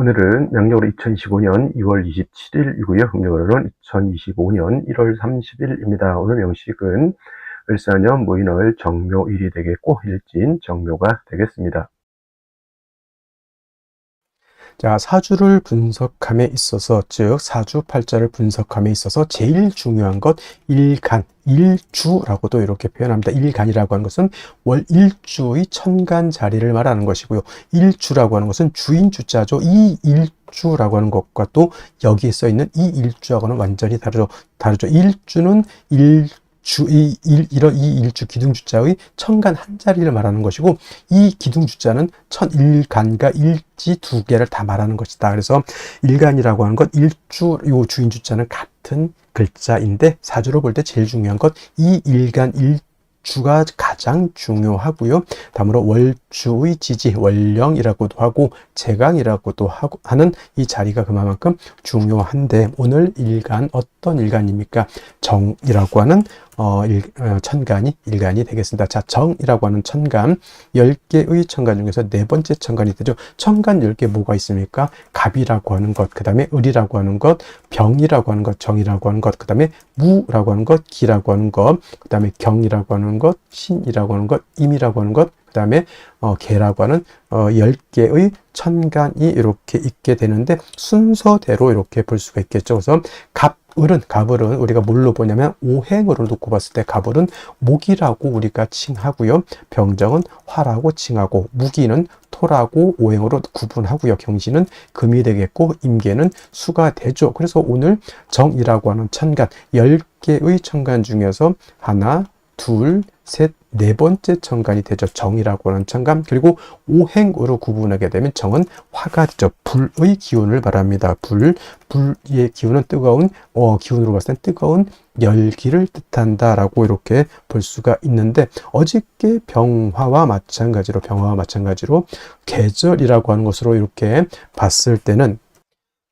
오늘은 양력으로 2025년 2월 27일이고요. 음력으로는 2025년 1월 30일입니다. 오늘 명식은 을사년 무인월 정묘일이 되겠고 일진 정묘가 되겠습니다. 자, 사주를 분석함에 있어서, 즉 사주팔자를 분석함에 있어서 제일 중요한 것 일간, 일주라고도 이렇게 표현합니다. 일간이라고 하는 것은 월 일주의 천간 자리를 말하는 것이고요. 일주라고 하는 것은 주인 주자죠. 이 일주라고 하는 것과 또 여기에 써 있는 이 일주하고는 완전히 다르죠. 일주는 이 일주 기둥주자의 천간 한 자리를 말하는 것이고, 이 기둥주자는 천일간과 일지 두 개를 다 말하는 것이다. 그래서 일간이라고 하는 것, 일주, 요 주인주자는 같은 글자인데 사주로 볼 때 제일 중요한 것 이 일간 일주가 가장 중요하고요. 다음으로 월주의 지지, 월령이라고도 하고 재강이라고도 하는 이 자리가 그만큼 중요한데, 오늘 일간 어떤 일간입니까? 정이라고 하는 천간이 일간이 되겠습니다. 자, 정이라고 하는 천간, 10개의 천간 중에서 네 번째 천간이 되죠. 천간 10개 뭐가 있습니까? 갑이라고 하는 것, 그 다음에 을이라고 하는 것, 병이라고 하는 것, 정이라고 하는 것, 그 다음에 무라고 하는 것, 기라고 하는 것, 그 다음에 경이라고 하는 것, 신이라고 하는 것, 임이라고 하는 것, 그 다음에 개라고 하는 10개의 천간이 이렇게 있게 되는데, 순서대로 이렇게 볼 수가 있겠죠. 그래서 갑을은 우리가 뭘로 보냐면 오행으로 놓고 봤을 때 갑을은 목이라고 우리가 칭하고요. 병정은 화라고 칭하고, 무기는 토라고 오행으로 구분하고요. 경신은 금이 되겠고, 임계는 수가 되죠. 그래서 오늘 정이라고 하는 천간, 10개의 천간 중에서 하나, 둘, 셋, 네 번째 천간이 되죠. 정이라고 하는 천간. 그리고 오행으로 구분하게 되면 정은 화가 되죠. 불의 기운을 말합니다. 불의 기운은 뜨거운, 기운으로 봤을 땐 뜨거운 열기를 뜻한다라고 이렇게 볼 수가 있는데, 어저께 병화와 마찬가지로 계절이라고 하는 것으로 이렇게 봤을 때는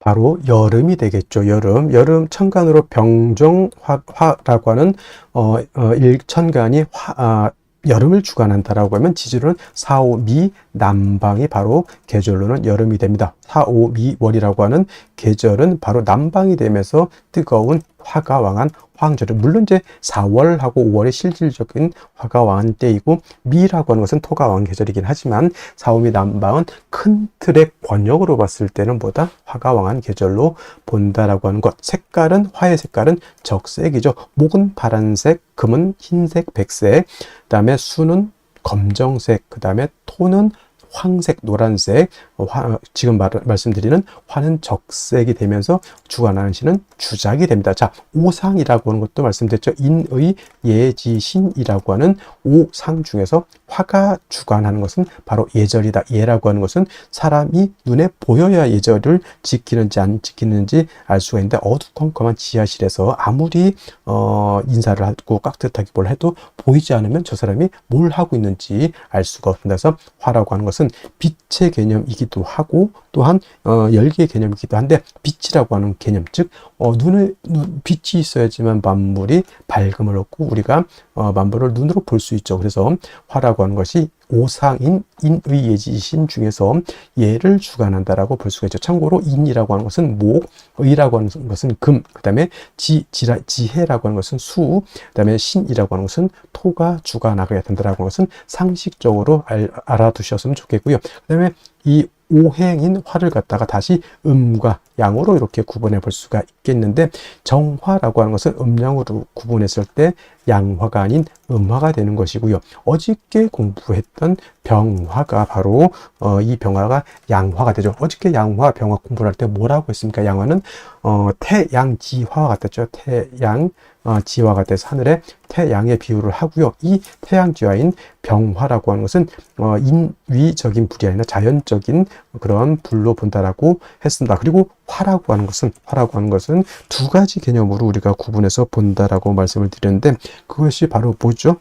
바로 여름이 되겠죠. 여름 천간으로 병정화라고 하는 일천간이 여름을 주관한다라고 하면, 지지로는 사오미 남방이 바로 계절로는 여름이 됩니다. 사오미월이라고 하는 계절은 바로 남방이 되면서 뜨거운 화가 왕한 황절은, 물론 이제 4월하고 5월이 실질적인 화가 왕한 때이고, 미라고 하는 것은 토가 왕한 계절이긴 하지만 사오미 남방은 큰 틀의 권역으로 봤을 때는 보다 화가 왕한 계절로 본다라고 하는 것. 화의 색깔은 적색이죠. 목은 파란색, 금은 흰색, 백색, 그 다음에 수는 검정색, 그 다음에 토는 황색, 노란색, 지금 말씀드리는 화는 적색이 되면서 주관하는 신은 주작이 됩니다. 자, 오상이라고 하는 것도 말씀드렸죠. 인의, 예지신이라고 하는 오상 중에서 화가 주관하는 것은 바로 예절이다. 예라고 하는 것은 사람이 눈에 보여야 예절을 지키는지 안 지키는지 알 수가 있는데, 어두컴컴한 지하실에서 아무리 인사를 하고 깍듯하게 뭘 해도 보이지 않으면 저 사람이 뭘 하고 있는지 알 수가 없습니다. 그래서 화라고 하는 것은 빛의 개념이기도 하고, 또한 열기의 개념이기도 한데, 빛이라고 하는 개념, 즉 빛이 있어야지만 만물이 밝음을 얻고 우리가 만물을 눈으로 볼 수 있죠. 그래서 화라고 하는 것이 오상인 인의 예지신 중에서 예를 주관한다라고 볼 수가 있죠. 참고로 인이라고 하는 것은 목, 의라고 하는 것은 금, 그 다음에 지혜라고 하는 것은 수, 그 다음에 신이라고 하는 것은 토가 주관하게 된다라고 하는 것은 상식적으로 알아두셨으면 좋겠고요. 그 다음에 이 오행인 화를 갖다가 다시 음과 양으로 이렇게 구분해 볼 수가 있겠는데, 정화라고 하는 것은 음양으로 구분했을 때 양화가 아닌 음화가 되는 것이고요. 어저께 공부했던 병화가 바로 이 병화가 양화가 되죠. 어저께 양화, 병화 공부를 할 때 뭐라고 했습니까? 양화는 태양지화와 같았죠. 지화가 같아서 하늘에 태양의 비유를 하고요. 이 태양지화인 병화라고 하는 것은 인위적인 불이 아니라 자연적인 그런 불로 본다라고 했습니다. 그리고 화라고 하는 것은 두 가지 개념으로 우리가 구분해서 본다라고 말씀을 드렸는데, 그것이 바로 뭐죠?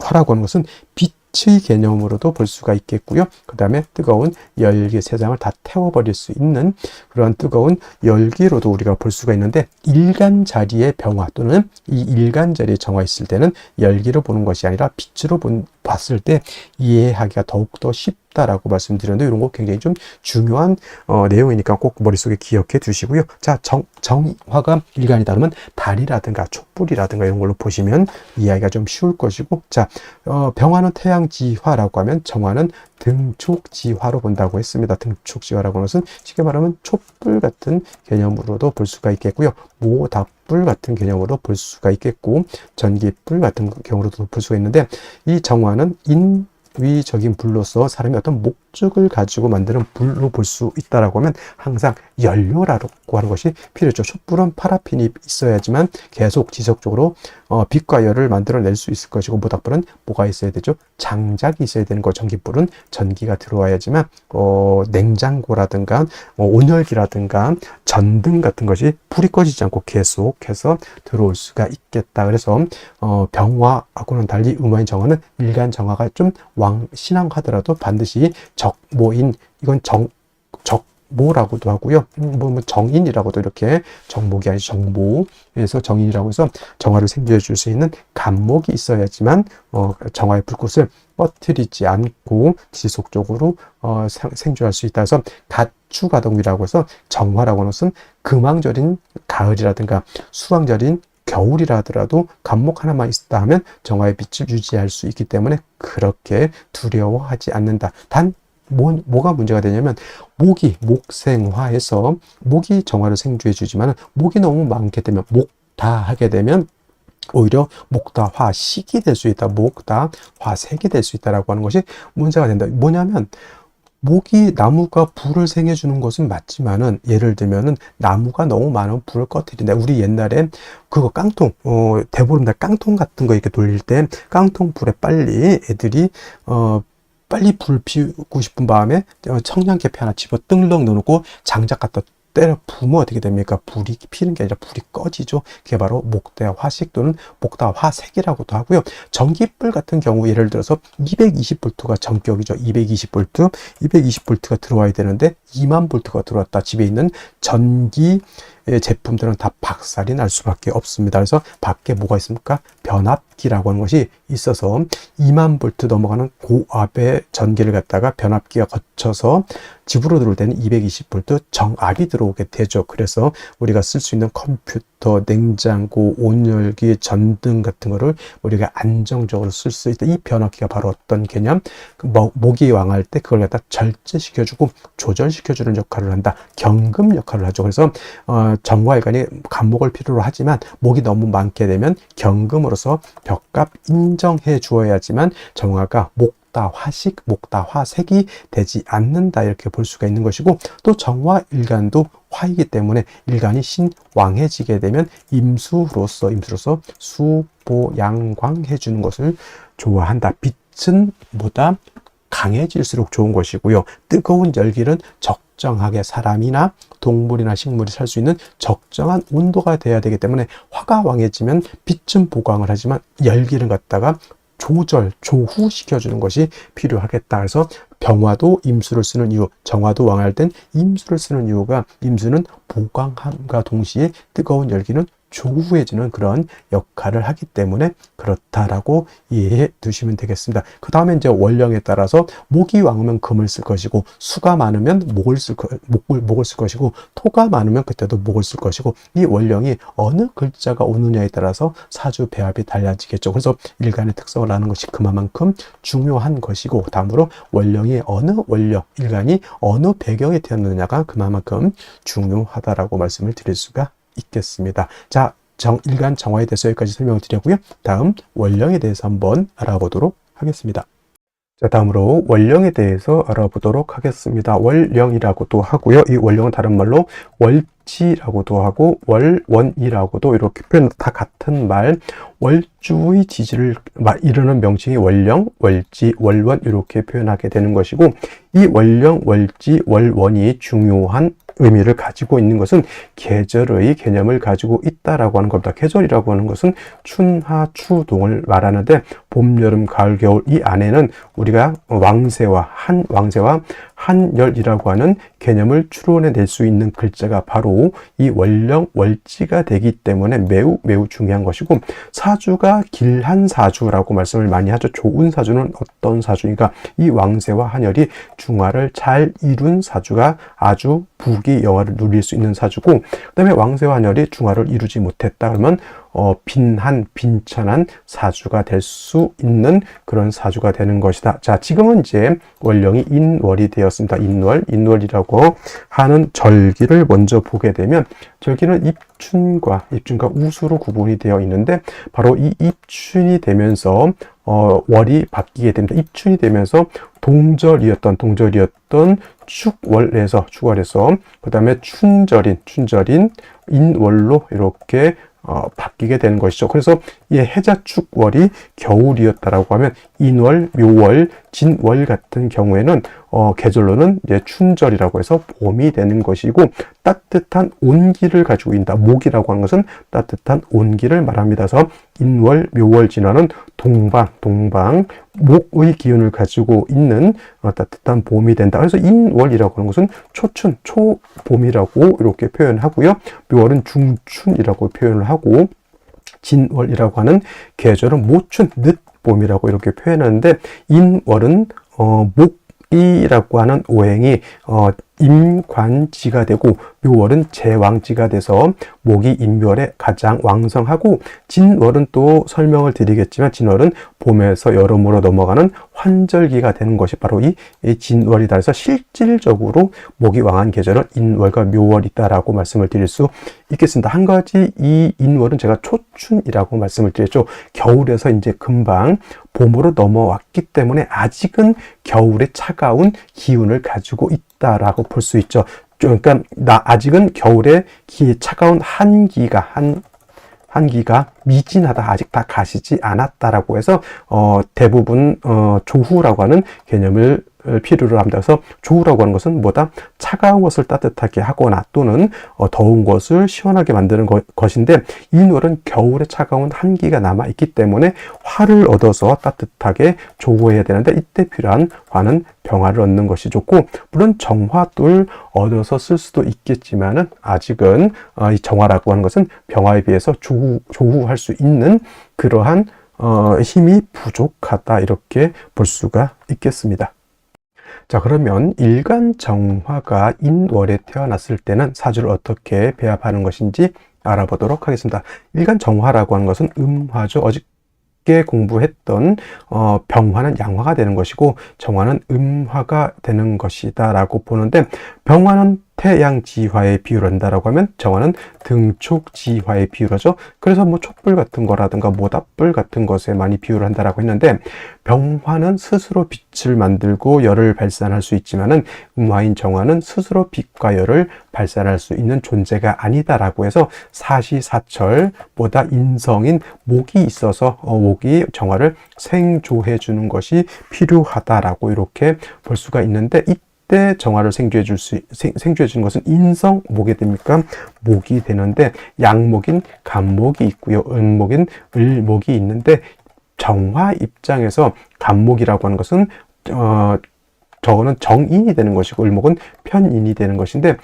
화라고 하는 것은 빛의 개념으로도 볼 수가 있겠고요. 그 다음에 뜨거운 열기, 세상을 다 태워버릴 수 있는 그런 뜨거운 열기로도 우리가 볼 수가 있는데, 일간 자리의 병화 또는 이 일간 자리에 정화 있을 때는 열기로 보는 것이 아니라 빛으로 봤을 때 이해하기가 더욱더 쉽다라고 말씀드렸는데 이런 거 굉장히 좀 중요한 내용이니까 꼭 머릿속에 기억해 두시고요. 자, 정화가 일간이 다르면 달이라든가 촛불이라든가 이런 걸로 보시면 이해하기가 좀 쉬울 것이고, 자, 병화는 태양지화라고 하면 정화는 등촉지화로 본다고 했습니다. 등촉지화라고 하는 것은 쉽게 말하면 촛불 같은 개념으로도 볼 수가 있겠고요. 모닥불 같은 개념으로 볼 수가 있겠고, 전기불 같은 경우로도 볼 수가 있는데, 이 정화는 인위적인 불로서 사람이 어떤 목적을 가지고 만드는 불로 볼 수 있다라고 하면 항상 연료라고 하는 것이 필요했죠. 촛불은 파라핀이 있어야지만 계속 지속적으로 빛과 열을 만들어낼 수 있을 것이고, 모닥불은 뭐가 있어야 되죠? 장작이 있어야 되는 거. 전기불은 전기가 들어와야지만 냉장고라든가 온열기라든가 전등 같은 것이 불이 꺼지지 않고 계속해서 들어올 수가 있겠다. 그래서 병화하고는 달리 음화인 정화는 일간 정화가 좀 왕신앙하더라도 반드시 적모인, 이건 정모라고도 하고요. 뭐 정인이라고도, 이렇게 정목이 아니죠. 정모에서 정인이라고 해서 정화를 생겨해 줄 수 있는 간목이 있어야지만 정화의 불꽃을 꺼트리지 않고 지속적으로 생존할 수 있다 해서 가추가동이라고 해서 정화라고 하는 것은 금왕절인 가을이라든가 수왕절인 겨울이라 하더라도 간목 하나만 있다 하면 정화의 빛을 유지할 수 있기 때문에 그렇게 두려워하지 않는다. 단 뭐가 문제가 되냐면 목생화해서 목이 정화를 생주해 주지만 목이 너무 많게 되면 목다하게 되면 오히려 목다화식이 될 수 있다. 목다화색이 될 수 있다라고 하는 것이 문제가 된다. 뭐냐면 나무가 불을 생해주는 것은 맞지만은, 예를 들면은 나무가 너무 많은 불을 꺼뜨린다. 우리 옛날에 그거 깡통, 대보름달 깡통 같은 거 이렇게 돌릴 때 깡통 불에 빨리 애들이 빨리 불 피우고 싶은 마음에 청량계피 하나 집어 뜬렁 넣어놓고 장작 갖다 때려 부으면 어떻게 됩니까? 불이 피는 게 아니라 불이 꺼지죠. 그게 바로 목대화식 또는 목다화색이라고도 하고요. 전기불 같은 경우 예를 들어서 220V가 전격이죠. 220V, 220V가 들어와야 되는데 20000V가 들어왔다. 집에 있는 전기 제품들은 다 박살이 날 수밖에 없습니다. 그래서 밖에 뭐가 있습니까? 변압기라고 하는 것이 있어서 20000V 넘어가는 고압의 전기를 갖다가 변압기가 거쳐서 집으로 들어올 때는 220V 정압이 들어오게 되죠. 그래서 우리가 쓸 수 있는 컴퓨터, 냉장고, 온열기, 전등 같은 거를 우리가 안정적으로 쓸 수 있다. 이 변압기가 바로 어떤 개념? 목이 왕할 때 그걸 갖다 절제시켜주고 조절시켜주는 역할을 한다. 경금 역할을 하죠. 그래서 정화일간이 간목을 필요로 하지만 목이 너무 많게 되면 경금으로서 벽값 인정해 주어야지만 정화가 목다화식, 목다화색이 되지 않는다. 이렇게 볼 수가 있는 것이고, 또 정화일간도 화이기 때문에 일간이 신왕해지게 되면 임수로서 수보양광해 주는 것을 좋아한다. 빛은 보다 강해질수록 좋은 것이고요. 뜨거운 열기는 적정하게 사람이나 동물이나 식물이 살 수 있는 적정한 온도가 돼야 되기 때문에 화가 왕해지면 빛은 보강을 하지만 열기를 갖다가 조후시켜주는 것이 필요하겠다. 그래서 병화도 임수를 쓰는 이유, 정화도 왕할 땐 임수를 쓰는 이유가, 임수는 보강함과 동시에 뜨거운 열기는 조후해지는 그런 역할을 하기 때문에 그렇다라고 이해해 두시면 되겠습니다. 그 다음에 이제 원령에 따라서 목이 왕으면 금을 쓸 것이고, 수가 많으면 목을 쓸 것이고, 토가 많으면 그때도 목을 쓸 것이고, 이 원령이 어느 글자가 오느냐에 따라서 사주 배합이 달라지겠죠. 그래서 일간의 특성을 아는 것이 그만큼 중요한 것이고, 다음으로 원령이 어느 원령, 일간이 어느 배경에 태어났느냐가 그만큼 중요하다라고 말씀을 드릴 수가 있겠습니다. 자, 일간 정화에 대해서 여기까지 설명을 드렸고요. 다음 원령에 대해서 한번 알아보도록 하겠습니다. 자, 다음으로 원령에 대해서 알아보도록 하겠습니다. 월령이라고도 하고요. 이 월령은 다른 말로 월지라고도 하고 월원이라고도, 이렇게 표현 다 같은 말, 월주의 지지를 이루는 명칭이 월령, 월지, 월원 이렇게 표현하게 되는 것이고, 이 월령, 월지, 월원이 중요한 의미를 가지고 있는 것은 계절의 개념을 가지고 있다라고 하는 겁니다. 계절이라고 하는 것은 춘하, 추동을 말하는데 봄, 여름, 가을, 겨울 이 안에는 우리가 왕세와 한열이라고 하는 개념을 추론해낼 수 있는 글자가 바로 이 월령, 월지가 되기 때문에 매우 매우 중요한 것이고, 사주가 길한 사주라고 말씀을 많이 하죠. 좋은 사주는 어떤 사주니까 이 왕세와 한열이 중화를 잘 이룬 사주가 아주 부귀 영화를 누릴 수 있는 사주고, 그 다음에 왕세와 한열이 중화를 이루지 못했다 그러면 빈한, 빈천한 사주가 될 수 있는 그런 사주가 되는 것이다. 자, 지금은 이제 월령이 인월이 되었습니다. 인월이라고 하는 절기를 먼저 보게 되면, 절기는 입춘과 우수로 구분이 되어 있는데, 바로 이 입춘이 되면서 월이 바뀌게 됩니다. 입춘이 되면서 동절이었던 축월에서 그 다음에 춘절인 인월로 이렇게 바뀌게 되는 것이죠. 그래서 이 해자축월이 겨울이었다라고 하면 인월, 묘월, 진월 같은 경우에는 계절로는 이제 춘절이라고 해서 봄이 되는 것이고, 따뜻한 온기를 가지고 있다. 목이라고 하는 것은 따뜻한 온기를 말합니다. 그래서 인월, 묘월, 진월은 동방, 목의 기운을 가지고 있는 따뜻한 봄이 된다. 그래서 인월이라고 하는 것은 초춘, 초봄이라고 이렇게 표현하고요. 묘월은 중춘이라고 표현을 하고, 진월이라고 하는 계절은 모춘, 늦봄이라고 이렇게 표현하는데, 인월은 목이라고 하는 오행이 임관지가 되고, 묘월은 제왕지가 돼서 목이 인묘월에 가장 왕성하고, 진월은 또 설명을 드리겠지만, 진월은 봄에서 여름으로 넘어가는 환절기가 되는 것이 바로 이 진월이다. 그래서 실질적으로 목이 왕한 계절은 인월과 묘월이다라고 말씀을 드릴 수 있겠습니다. 한 가지, 이 인월은 제가 초춘이라고 말씀을 드렸죠. 겨울에서 이제 금방 봄으로 넘어왔기 때문에 아직은 겨울의 차가운 기운을 가지고 있다라고 볼 수 있죠. 그러니까 아직은 겨울에 차가운 한기가 미진하다, 아직 다 가시지 않았다라고 해서 대부분 조후라고 하는 개념을 필요로 합니다. 그래서 조후라고 하는 것은 뭐다? 차가운 것을 따뜻하게 하거나 또는 더운 것을 시원하게 만드는 것인데, 인월은 겨울에 차가운 한기가 남아있기 때문에 화를 얻어서 따뜻하게 조후해야 되는데, 이때 필요한 화는 병화를 얻는 것이 좋고, 물론 정화도 얻어서 쓸 수도 있겠지만은 아직은 이 정화라고 하는 것은 병화에 비해서 조후할 수 있는 그러한 힘이 부족하다, 이렇게 볼 수가 있겠습니다. 자, 그러면 일간정화가 인월에 태어났을 때는 사주를 어떻게 배합하는 것인지 알아보도록 하겠습니다. 일간정화라고 하는 것은 음화죠. 어저께 공부했던 병화는 양화가 되는 것이고, 정화는 음화가 되는 것이다 라고 보는데, 병화는 태양지화에 비유를 한다라고 하면 정화는 등촉지화에 비유를 하죠. 그래서 뭐 촛불 같은 거라든가 모닥불 같은 것에 많이 비유를 한다라고 했는데, 병화는 스스로 빛을 만들고 열을 발산할 수 있지만은 음화인 정화는 스스로 빛과 열을 발산할 수 있는 존재가 아니다라고 해서 사시사철보다 인성인 목이 있어서 목이 정화를 생조해 주는 것이 필요하다라고 이렇게 볼 수가 있는데, 때 정화를 생조해 주는 것은 인성목이 됩니까? 목이 되는데, 양목인 간목이 있고요. 은목인 을목이 있는데, 정화 입장에서 간목이라고 하는 것은 저거는 정인이 되는 것이고, 을목은 편인이 되는 것인데,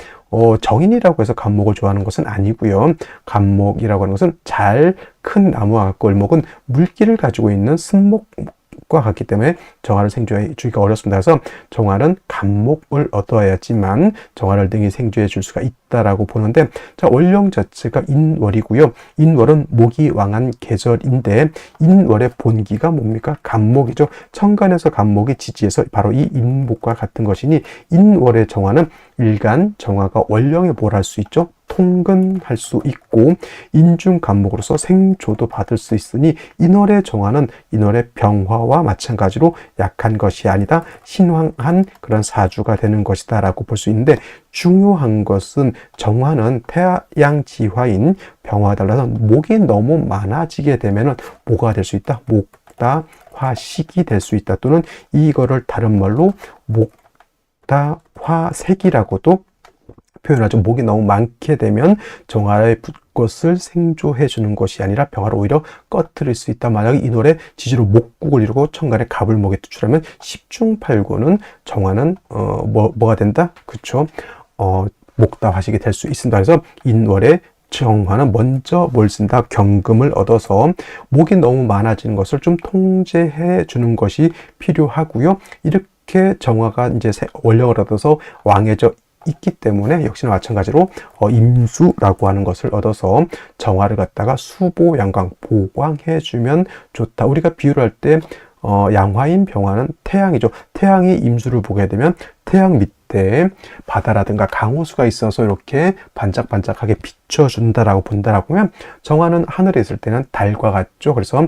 정인이라고 해서 간목을 좋아하는 것은 아니고요. 간목이라고 하는 것은 잘 큰 나무와 같고, 을목은 물기를 가지고 있는 쓴목 과 같기 때문에 정화를 생조해 주기가 어렵습니다. 그래서 정화는 간목을 얻어야지만 정화를 등이 생조해 줄 수가 있다라고 보는데, 자, 월령 자체가 인월이고요. 인월은 목이 왕한 계절인데, 인월의 본기가 뭡니까? 간목이죠. 천간에서 간목이 지지해서 바로 이 인목과 같은 것이니, 인월의 정화는 일간 정화가 월령에 뭘 할 수 있죠? 통근할 수 있고, 인중 간목으로서 생조도 받을 수 있으니, 인월의 정화는 인월의 병화와 마찬가지로 약한 것이 아니다, 신황한 그런 사주가 되는 것이다 라고 볼 수 있는데, 중요한 것은 정화는 태양지화인 병화와 달라서 목이 너무 많아지게 되면 뭐가 될 수 있다? 목다화식이 될 수 있다, 또는 이거를 다른 말로 목다화색이라고도 표현하죠. 목이 너무 많게 되면 정화의 불꽃을 생조해 주는 것이 아니라 병화를 오히려 꺼트릴 수 있다. 만약에 이 노래 지지로 목국을 이루고 천간에 갑을 목에 투출하면 10중8구는 정화는 뭐가 된다? 그쵸? 목다화식이 될 수 있습니다. 그래서 인월의 정화는 먼저 뭘 쓴다? 경금을 얻어서 목이 너무 많아지는 것을 좀 통제해 주는 것이 필요하고요. 이렇게 정화가 이제 원령을 얻어서 왕해져 있기 때문에 역시나 마찬가지로 임수라고 하는 것을 얻어서 정화를 갖다가 수보 양광 보광해 주면 좋다. 우리가 비유를 할 때 양화인 병화는 태양이죠. 태양이 임수를 보게 되면 태양 밑에 바다라든가 강호수가 있어서 이렇게 반짝반짝하게 비춰준다라고 본다라고 하면 정화는 하늘에 있을 때는 달과 같죠. 그래서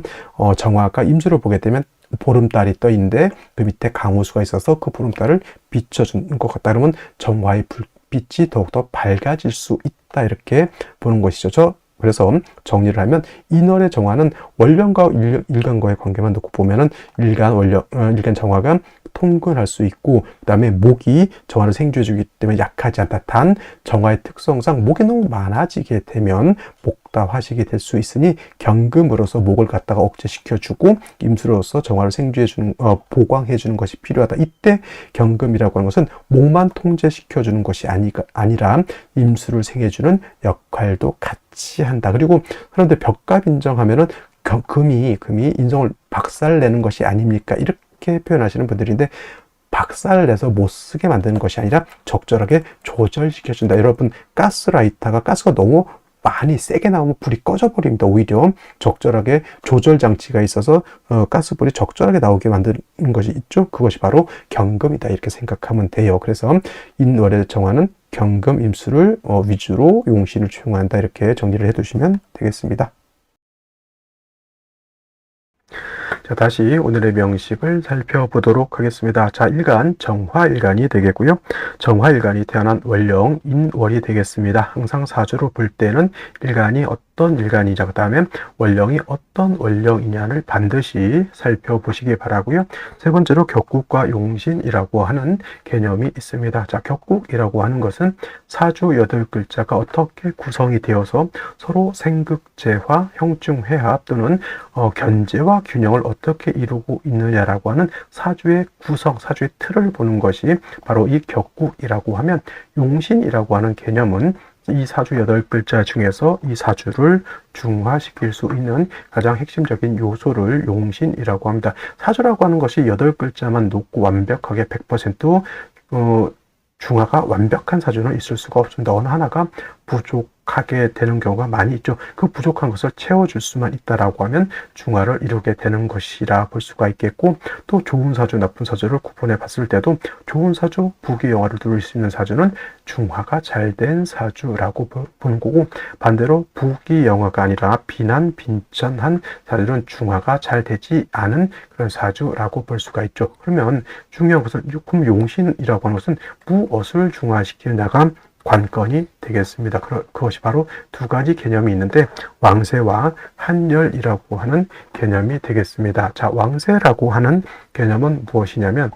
정화가 임수를 보게 되면 보름달이 떠 있는데 그 밑에 강호수가 있어서 그 보름달을 비춰주는 것 같다. 그러면 정화의 불빛이 더욱더 밝아질 수 있다. 이렇게 보는 것이죠. 그래서 정리를 하면 인월의 정화는 원령과 일간과의 관계만 놓고 보면은 일간 정화가 통근할 수 있고, 그 다음에 목이 정화를 생주해주기 때문에 약하지 않다. 단 정화의 특성상 목이 너무 많아지게 되면 목다화식이 될 수 있으니 경금으로서 목을 갖다가 억제시켜주고 임수로서 정화를 생주해주는 보강해주는 것이 필요하다. 이때 경금이라고 하는 것은 목만 통제시켜주는 것이 아니라 임수를 생해주는 역할도 같이 한다. 그리고 그런데 벽갑 인정하면은 금이 인정을 박살내는 것이 아닙니까? 이렇게 표현하시는 분들인데, 박살을 내서 못 쓰게 만드는 것이 아니라 적절하게 조절시켜준다. 여러분, 가스라이터가 가스가 너무 많이 세게 나오면 불이 꺼져버립니다. 오히려 적절하게 조절 장치가 있어서 가스불이 적절하게 나오게 만드는 것이 있죠. 그것이 바로 경금이다. 이렇게 생각하면 돼요. 그래서 인월의 정화는 경금 임수를 위주로 용신을 추용한다. 이렇게 정리를 해두시면 되겠습니다. 자, 다시 오늘의 명식을 살펴보도록 하겠습니다. 자, 일간, 정화일간이 되겠고요. 정화일간이 태어난 월령, 인월이 되겠습니다. 항상 사주로 볼 때는 일간이 어떤 일간이자 그 다음에 월령이 어떤 월령이냐를 반드시 살펴보시기 바라고요. 세 번째로 격국과 용신이라고 하는 개념이 있습니다. 자, 격국이라고 하는 것은 사주 8글자가 어떻게 구성이 되어서 서로 생극제화, 형중회합 또는 견제와 균형을 어떻게 이루고 있느냐라고 하는 사주의 구성, 사주의 틀을 보는 것이 바로 이 격국이라고 하면, 용신이라고 하는 개념은 이 사주 8글자 중에서 이 사주를 중화시킬 수 있는 가장 핵심적인 요소를 용신이라고 합니다. 사주라고 하는 것이 8글자만 놓고 완벽하게 100% 중화가 완벽한 사주는 있을 수가 없습니다. 어느 하나가 부족하게 되는 경우가 많이 있죠. 그 부족한 것을 채워줄 수만 있다라고 하면 중화를 이루게 되는 것이라 볼 수가 있겠고, 또 좋은 사주, 나쁜 사주를 구분해 봤을 때도 좋은 사주, 부귀영화를 누릴 수 있는 사주는 중화가 잘 된 사주라고 보는 거고, 반대로 부귀영화가 아니라 비난, 빈천한 사주는 중화가 잘 되지 않은 그런 사주라고 볼 수가 있죠. 그러면 중요한 것은, 그럼 용신이라고 하는 것은 무엇을 중화시키느냐가 관건이 되겠습니다. 그것이 바로 두 가지 개념이 있는데, 왕세와 한열이라고 하는 개념이 되겠습니다. 자, 왕세라고 하는 개념은 무엇이냐면,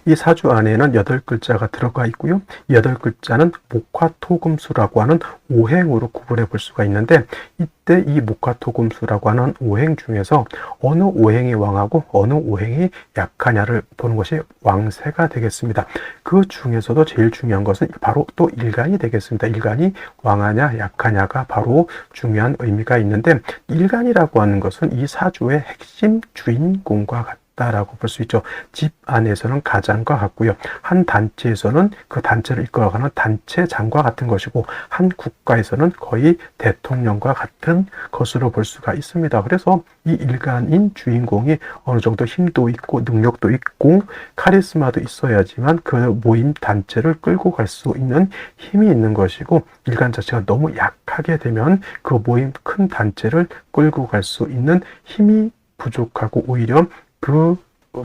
이 사주 안에는 8글자가 들어가 있고요. 8글자는 목화토금수라고 하는 오행으로 구분해 볼 수가 있는데, 이때 이 목화토금수라고 하는 오행 중에서 어느 오행이 왕하고 어느 오행이 약하냐를 보는 것이 왕세가 되겠습니다. 그 중에서도 제일 중요한 것은 바로 또 일간이 되겠습니다. 일간이 왕하냐 약하냐가 바로 중요한 의미가 있는데, 일간이라고 하는 것은 이 사주의 핵심 주인공과 같다 라고 볼 수 있죠. 집 안에서는 가장과 같고요. 한 단체에서는 그 단체를 이끌어가는 단체장과 같은 것이고, 한 국가에서는 거의 대통령과 같은 것으로 볼 수가 있습니다. 그래서 이 일간인 주인공이 어느 정도 힘도 있고 능력도 있고 카리스마도 있어야지만 그 모임 단체를 끌고 갈 수 있는 힘이 있는 것이고, 일간 자체가 너무 약하게 되면 그 모임 큰 단체를 끌고 갈 수 있는 힘이 부족하고, 오히려 그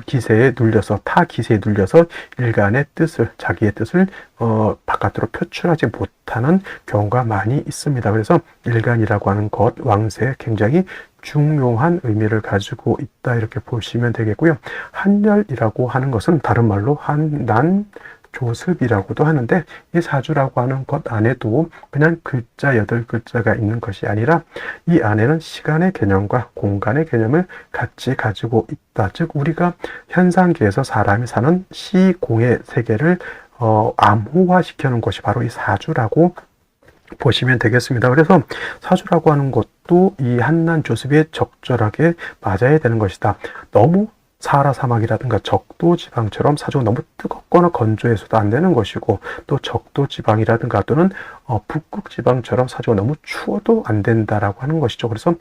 기세에 눌려서, 타 기세에 눌려서 일간의 뜻을, 자기의 뜻을 바깥으로 표출하지 못하는 경우가 많이 있습니다. 그래서 일간이라고 하는 것, 왕세에 굉장히 중요한 의미를 가지고 있다, 이렇게 보시면 되겠고요. 한열이라고 하는 것은 다른 말로 한난, 조습이라고도 하는데, 이 사주라고 하는 것 안에도 그냥 글자 8글자가 있는 것이 아니라 이 안에는 시간의 개념과 공간의 개념을 같이 가지고 있다. 즉 우리가 현상계에서 사람이 사는 시공의 세계를 암호화시키는 것이 바로 이 사주라고 보시면 되겠습니다. 그래서 사주라고 하는 것도 이 한난 조습에 적절하게 맞아야 되는 것이다. 너무 사하라 사막이라든가 적도 지방처럼 사주가 너무 뜨겁거나 건조해서도 안 되는 것이고, 또 적도 지방이라든가 또는 북극 지방처럼 사주가 너무 추워도 안 된다라고 하는 것이죠. 그래서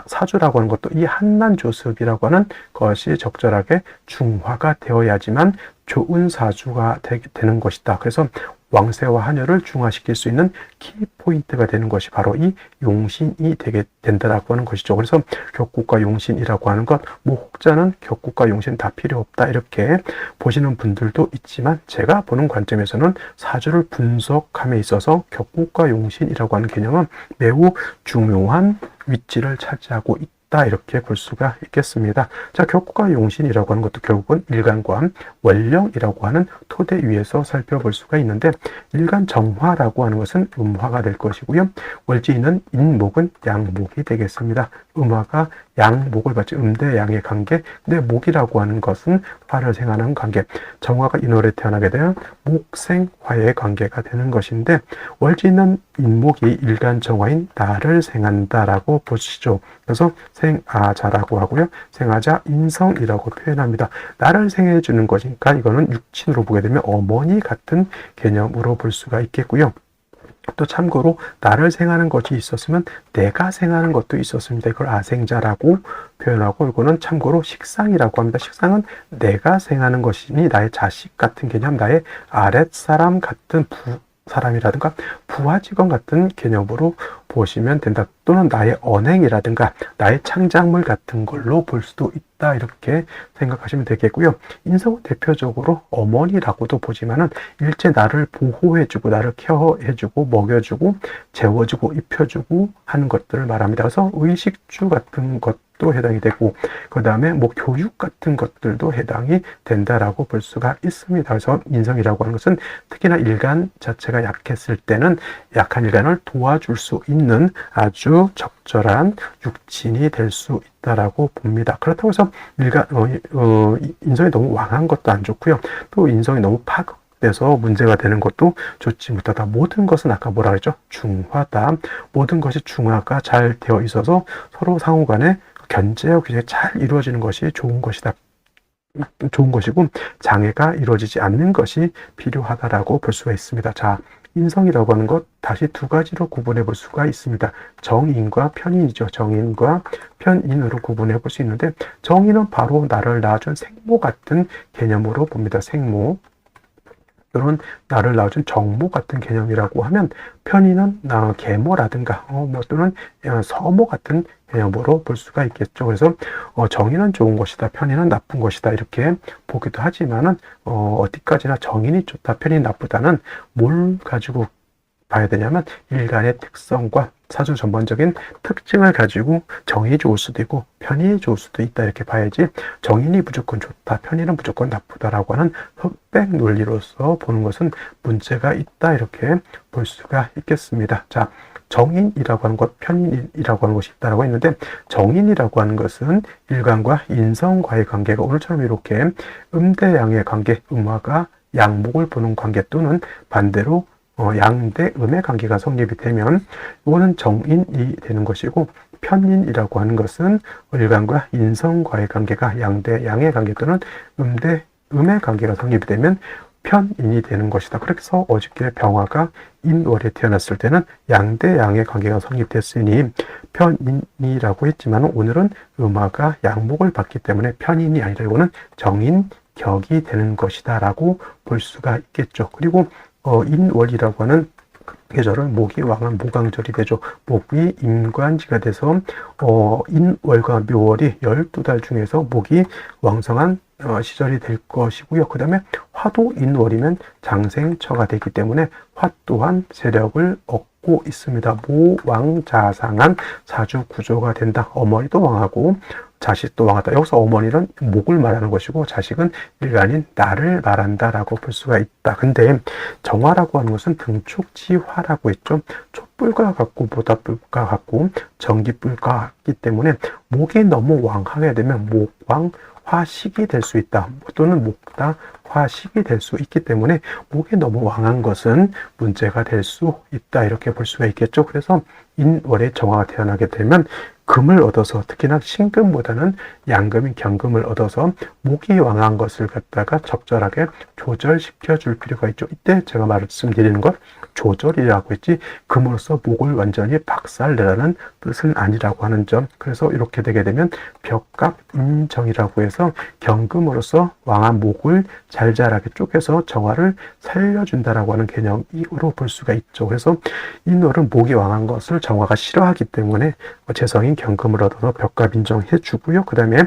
사주라고 하는 것도 이 한난 조습이라고 하는 것이 적절하게 중화가 되어야지만 좋은 사주가 되는 것이다. 그래서 왕세와 한여를 중화시킬 수 있는 키포인트가 되는 것이 바로 이 용신이 되게 된다라고 하는 것이죠. 그래서 격국과 용신이라고 하는 것, 뭐 혹자는 격국과 용신 다 필요 없다 이렇게 보시는 분들도 있지만, 제가 보는 관점에서는 사주를 분석함에 있어서 격국과 용신이라고 하는 개념은 매우 중요한 위치를 차지하고 있다, 이렇게 볼 수가 있겠습니다. 자, 격국과 용신이라고 하는 것도 결국은 일간과 원령이라고 하는 토대 위에서 살펴볼 수가 있는데, 일간 정화라고 하는 것은 음화가 될 것이고요. 월지는 인목은 양목이 되겠습니다. 음화가 양목을 받지, 음대 양의 관계. 근데 목이라고 하는 것은 화를 생하는 관계. 정화가 인월에 태어나게 되면 목생화의 관계가 되는 것인데, 월지는 인목이 일간 정화인 나를 생한다라고 보시죠. 그래서 생아자라고 하고요. 생아자 인성이라고 표현합니다. 나를 생해 주는 것이니까 이거는 육친으로 보게 되면 어머니 같은 개념으로 볼 수가 있겠고요. 또 참고로 나를 생하는 것이 있었으면 내가 생하는 것도 있었습니다. 이걸 아생자라고 표현하고, 이거는 참고로 식상이라고 합니다. 식상은 내가 생하는 것이니 나의 자식 같은 개념, 나의 아랫사람 같은 사람이라든가 부하 직원 같은 개념으로 보시면 된다. 또는 나의 언행이라든가 나의 창작물 같은 걸로 볼 수도 있다, 이렇게 생각하시면 되겠고요. 인성은 대표적으로 어머니라고도 보지만은 일제 나를 보호해주고 나를 케어해주고 먹여주고 재워주고 입혀주고 하는 것들을 말합니다. 그래서 의식주 같은 것도 해당이 되고, 그 다음에 뭐 교육 같은 것들도 해당이 된다라고 볼 수가 있습니다. 그래서 인성이라고 하는 것은 특히나 일간 자체가 약했을 때는 약한 일간을 도와줄 수 있는 아주 적절한 육친이 될 수 있다라고 봅니다. 그렇다고 해서 인성이 너무 왕한 것도 안 좋고요. 또 인성이 너무 파극돼서 문제가 되는 것도 좋지 못하다. 모든 것은 아까 뭐라 그랬죠? 중화다. 모든 것이 중화가 잘 되어 있어서 서로 상호 간에 견제와 규제가 잘 이루어지는 것이 좋은 것이다. 좋은 것이고, 장애가 이루어지지 않는 것이 필요하다라고 볼 수가 있습니다. 자, 인성이라고 하는 것 다시 두 가지로 구분해 볼 수가 있습니다. 정인과 편인이죠. 정인과 편인으로 구분해 볼 수 있는데, 정인은 바로 나를 낳아준 생모 같은 개념으로 봅니다. 생모 또는 나를 낳아준 정모 같은 개념이라고 하면, 편인은 계모라든가 또는 서모 같은 개념으로 볼 수가 있겠죠. 그래서 정인은 좋은 것이다, 편인은 나쁜 것이다, 이렇게 보기도 하지만은 어디까지나 정인이 좋다, 편인이 나쁘다는 뭘 가지고 봐야 되냐면, 일간의 특성과 사주 전반적인 특징을 가지고 정인이 좋을 수도 있고 편인이 좋을 수도 있다, 이렇게 봐야지 정인이 무조건 좋다, 편인은 무조건 나쁘다라고 하는 흑백 논리로서 보는 것은 문제가 있다, 이렇게 볼 수가 있겠습니다. 자, 정인이라고 하는 것, 편인이라고 하는 것이 있다라고 했는데, 정인이라고 하는 것은 일간과 인성과의 관계가 오늘처럼 이렇게 음대양의 관계, 음화가 양목을 보는 관계, 또는 반대로 양대 음의 관계가 성립이 되면 이거는 정인이 되는 것이고, 편인이라고 하는 것은 일간과 인성과의 관계가 양대 양의 관계 또는 음대 음의 관계가 성립이 되면 편인이 되는 것이다. 그래서 어저께 병화가 인월에 태어났을 때는 양대 양의 관계가 성립됐으니 편인이라고 했지만, 오늘은 음화가 양목을 받기 때문에 편인이 아니라 이거는 정인격이 되는 것이다 라고 볼 수가 있겠죠. 그리고 인월이라고 하는 계절은 목이 왕한 모강절이 되죠. 목이 임관지가 돼서 인월과 묘월이 12달 중에서 목이 왕성한 시절이 될 것이고요. 그 다음에 화도 인월이면 장생처가 되기 때문에 화 또한 세력을 얻고 갖고 있습니다. 모왕자상한 사주 구조가 된다. 어머니도 왕하고 자식도 왕하다. 여기서 어머니는 목을 말하는 것이고 자식은 일간인 나를 말한다라고 볼 수가 있다. 근데 정화라고 하는 것은 등촉지화라고 했죠. 촛불과 같고 모닥불과 같고 전기불과 같기 때문에 목이 너무 왕하게 되면 목왕화식이 될 수 있다. 또는 목다화식이 될 수 있기 때문에 목이 너무 왕한 것은 문제가 될 수 있다. 이렇게 볼 수가 있겠죠. 그래서 인월에 정화가 태어나게 되면 금을 얻어서 특히나 신금보다는 양금인 경금을 얻어서 목이 왕한 것을 갖다가 적절하게 조절시켜 줄 필요가 있죠. 이때 제가 말씀드리는 것 조절이라고 했지 금으로서 목을 완전히 박살내라는 뜻은 아니라고 하는 점. 그래서 이렇게 되게 되면 벽갑인정이라고 해서 경금으로서 왕한 목을 잘잘하게 쪼개서 정화를 살려준다라고 하는 개념으로 볼 수가 있죠. 그래서 인월은 목이 왕한 것을 정화가 싫어하기 때문에 재성인 경금을 얻어서 벽갑인정해 주고요. 그 다음에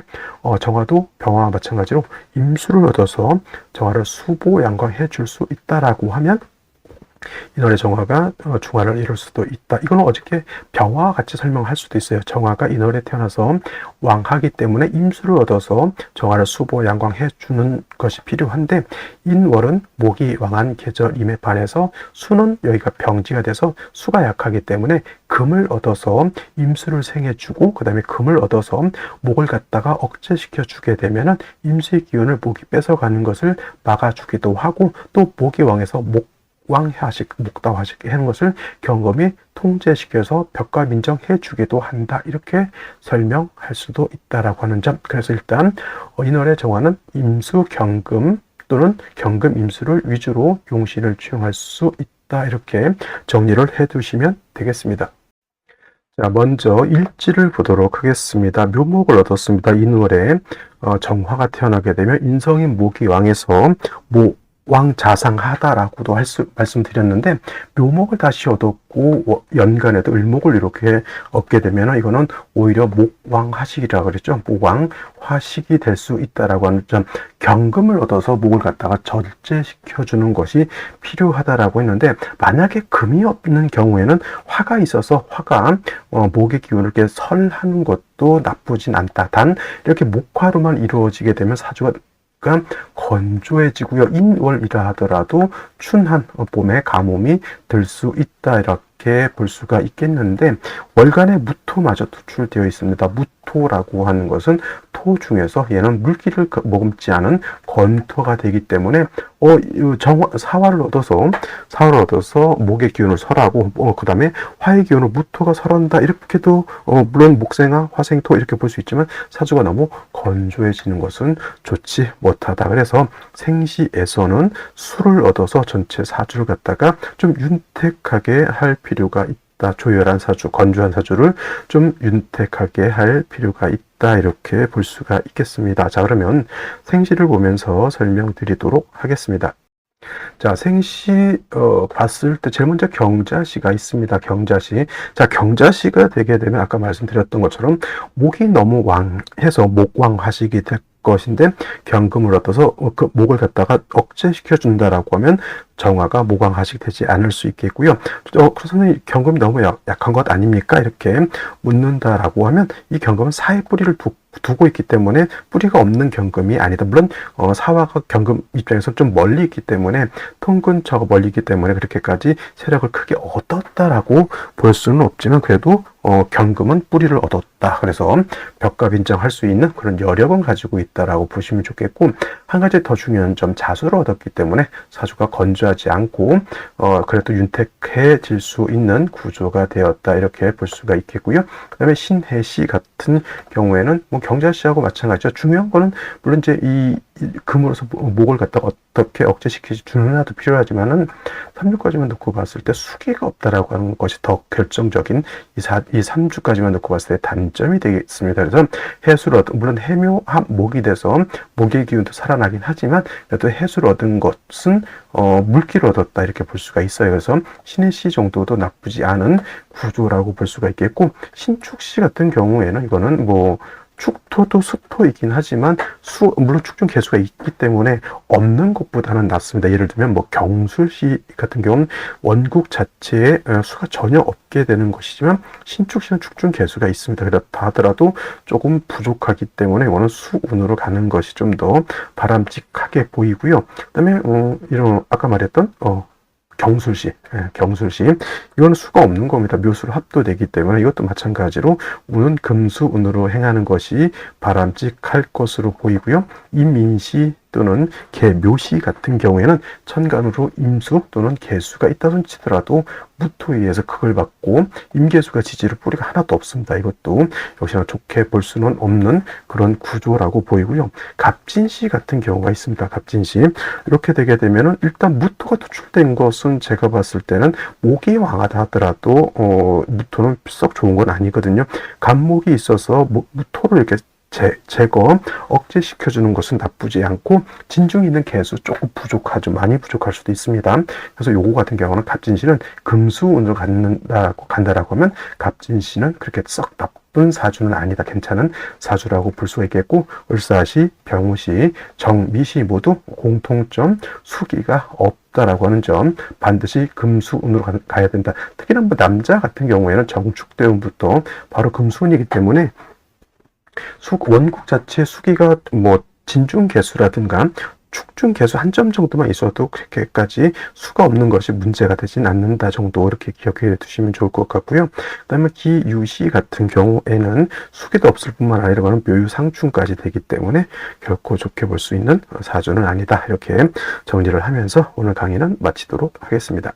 정화도 병화와 마찬가지로 임수를 얻어서 정화를 수보 양광해 줄 수 있다라고 하면 인월의 정화가 중화를 이룰 수도 있다. 이거는 어저께 병화와 같이 설명할 수도 있어요. 정화가 인월에 태어나서 왕하기 때문에 임수를 얻어서 정화를 수보 양광해 주는 것이 필요한데 인월은 목이 왕한 계절임에 반해서 수는 여기가 병지가 돼서 수가 약하기 때문에 금을 얻어서 임수를 생해주고 그 다음에 금을 얻어서 목을 갖다가 억제시켜 주게 되면은 임수의 기운을 목이 뺏어가는 것을 막아주기도 하고 또 목이 왕해서 목왕화식, 목다화식 하는 것을 경금이 통제시켜서 벽갑인정해 주기도 한다. 이렇게 설명할 수도 있다라고 하는 점. 그래서 일단 인월의 정화는 임수 경금 또는 경금 임수를 위주로 용신을 취용할 수 있다. 이렇게 정리를 해 두시면 되겠습니다. 자, 먼저 일지를 보도록 하겠습니다. 묘목을 얻었습니다. 인월에 정화가 태어나게 되면 인성인 목이 왕에서 왕자상하다라고도 말씀드렸는데 묘목을 다시 얻었고 연간에도 을목을 이렇게 얻게 되면 이거는 오히려 목왕화식이라고 그랬죠. 목왕화식이 될 수 있다라고 하는 점. 경금을 얻어서 목을 갖다가 절제시켜 주는 것이 필요하다라고 했는데 만약에 금이 없는 경우에는 화가 있어서 화가 목의 기운을 이렇게 설하는 것도 나쁘진 않다. 단 이렇게 목화로만 이루어지게 되면 사주가 건조해지고요. 인월이라 하더라도 춘한 봄에 가뭄이 들 수 있다. 이렇게 볼 수가 있겠는데 월간에 무토마저 투출되어 있습니다. 무토라고 하는 것은 토 중에서 얘는 물기를 머금지 않은 건토가 되기 때문에 사화를 얻어서 목의 기운을 설하고 그 다음에 화의 기운을 무토가 설한다. 이렇게도 물론 목생화, 화생토 이렇게 볼 수 있지만 사주가 너무 건조해지는 것은 좋지 못하다. 그래서 생시에서는 수를 얻어서 전체 사주를 갖다가 좀 윤택하게 할 필요가 있다. 조열한 사주, 건조한 사주를 좀 윤택하게 할 필요가 있다. 이렇게 볼 수가 있겠습니다. 자, 그러면 생시를 보면서 설명드리도록 하겠습니다. 자, 생시 봤을 때 제일 먼저 경자시가 있습니다. 경자시. 자, 경자시가 되게 되면 아까 말씀드렸던 것처럼 목이 너무 왕해서 목왕화식이 될 것인데 경금을 얻어서 그 목을 갖다가 억제시켜 준다라고 하면 정화가 목왕화식 되지 않을 수 있겠고요. 그래서는 경금이 너무 약한 것 아닙니까? 이렇게 묻는다라고 하면 이 경금은 사의 뿌리를 두고 있기 때문에 뿌리가 없는 경금이 아니다. 물론 사화가 경금 입장에서 좀 멀리 있기 때문에 통근처가 멀리 있기 때문에 그렇게까지 세력을 크게 얻었다라고 볼 수는 없지만 그래도 경금은 뿌리를 얻었다. 그래서 벽갑 인정할 수 있는 그런 여력은 가지고 있다라고 보시면 좋겠고 한 가지 더 중요한 점 자수를 얻었기 때문에 사주가 건조하지 않고 그래도 윤택해질 수 있는 구조가 되었다. 이렇게 볼 수가 있겠고요. 그 다음에 신해시 같은 경우에는 경자시하고 마찬가지죠. 중요한 거는 물론 이제 이 금으로서 목을 갖다가 어떻게 억제시키지 주느냐도 필요하지만은 3주까지만 놓고 봤을 때 수기가 없다라고 하는 것이 더 결정적인 이 3주까지만 놓고 봤을 때 단점이 되겠습니다. 그래서 해수를 얻은 물론 해묘합 목이 돼서 목의 기운도 살아나긴 하지만 그래도 해수를 얻은 것은 물기를 얻었다 이렇게 볼 수가 있어요. 그래서 신해시 정도도 나쁘지 않은 구조라고 볼 수가 있겠고 신축시 같은 경우에는 이거는 축토도 수토이긴 하지만 물론 축중 개수가 있기 때문에 없는 것보다는 낫습니다. 예를 들면 뭐 경술시 같은 경우는 원국 자체에 수가 전혀 없게 되는 것이지만 신축시는 축중 개수가 있습니다. 그렇다 하더라도 조금 부족하기 때문에 이거는 수운으로 가는 것이 좀 더 바람직하게 보이고요. 그다음에 이런 아까 말했던 경술시, 경술시. 이거는 수가 없는 겁니다. 묘수로 합도되기 때문에 이것도 마찬가지로 운은 금수운으로 행하는 것이 바람직할 것으로 보이고요. 임민시 또는 개묘시 같은 경우에는 천간으로 임수 또는 개수가 있다 손치더라도 무토에 의해서 극을 받고 임계수가 지지를 뿌리가 하나도 없습니다. 이것도 역시나 좋게 볼 수는 없는 그런 구조라고 보이고요. 갑진시 같은 경우가 있습니다. 갑진시 이렇게 되게 되면은 일단 무토가 투출된 것은 제가 봤을 때는 목이 왕하다 하더라도 무토는 썩 좋은 건 아니거든요. 간목이 있어서 무토를 이렇게 제거, 억제시켜주는 것은 나쁘지 않고 진중에 있는 개수 조금 부족하죠. 많이 부족할 수도 있습니다. 그래서 요거 같은 경우는 갑진시는 금수운으로 간다라고 하면 갑진시는 그렇게 썩 나쁜 사주는 아니다. 괜찮은 사주라고 볼 수가 있겠고 을사시, 병우시, 정미시 모두 공통점 수기가 없다라고 하는 점 반드시 금수운으로 가야 된다. 특히나 뭐 남자 같은 경우에는 정축대운부터 바로 금수운이기 때문에 원국 자체 수기가 뭐 진중개수라든가 축중개수 한 점 정도만 있어도 그렇게까지 수가 없는 것이 문제가 되진 않는다 정도 이렇게 기억해 두시면 좋을 것 같고요. 그 다음에 기유시 같은 경우에는 수기도 없을 뿐만 아니라 묘유상충까지 되기 때문에 결코 좋게 볼 수 있는 사주는 아니다. 이렇게 정리를 하면서 오늘 강의는 마치도록 하겠습니다.